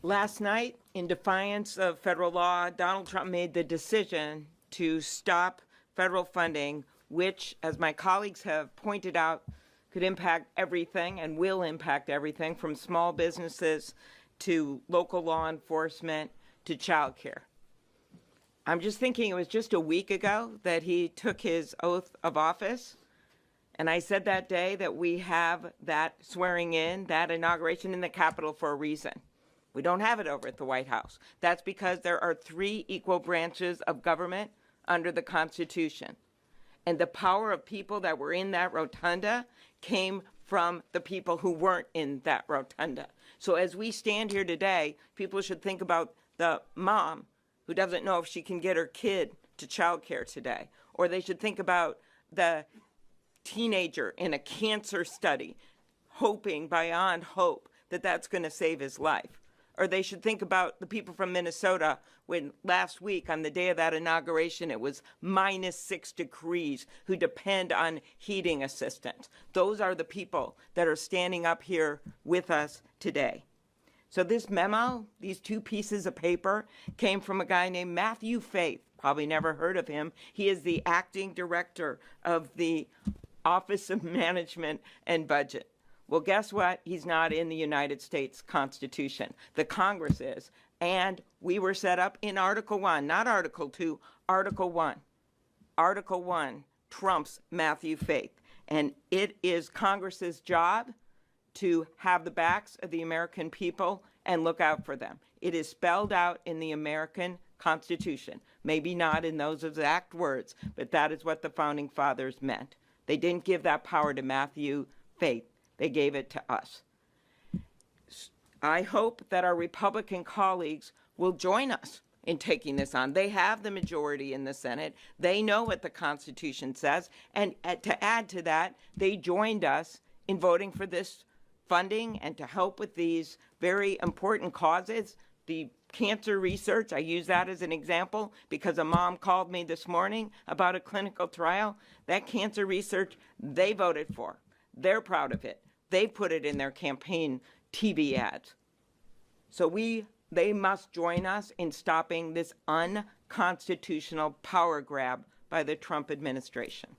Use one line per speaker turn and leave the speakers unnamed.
Last night, in defiance of federal law, Donald Trump made the decision to stop federal funding, which, as my colleagues have pointed out, could impact everything and will impact everything from small businesses to local law enforcement to childcare. I'm just thinking it was just a week ago that he took his oath of office. And I said that day that we have that swearing in, that inauguration in the Capitol for a reason. We don't have it over at the White House. That's because there are 3 equal branches of government under the Constitution. And the power of people that were in that rotunda came from the people who weren't in that rotunda. So as we stand here today, people should think about the mom who doesn't know if she can get her kid to childcare today. Or they should think about the teenager in a cancer study, hoping beyond hope that that's going to save his life. Or they should think about the people from Minnesota when last week on the day of that inauguration it was -6 degrees who depend on heating assistance. Those are the people that are standing up here with us today. So this memo, these 2 pieces of paper, came from a guy named Matthew Faith. Probably never heard of him. He is the acting director of the Office of Management and Budget. Well, guess what? He's not in the United States Constitution. The Congress is. And we were set up in Article 1, not Article 2, Article 1. Article 1 trumps Matthew Faith. And it is Congress's job to have the backs of the American people and look out for them. It is spelled out in the American Constitution. Maybe not in those exact words, but that is what the Founding Fathers meant. They didn't give that power to Matthew Faith. They gave it to us. I hope that our Republican colleagues will join us in taking this on. They have the majority in the Senate. They know what the Constitution says. And to add to that, they joined us in voting for this funding and to help with these very important causes. The cancer research, I use that as an example because a mom called me this morning about a clinical trial. That cancer research, they voted for. They're proud of it. They put it in their campaign TV ads. So they must join us in stopping this unconstitutional power grab by the Trump administration.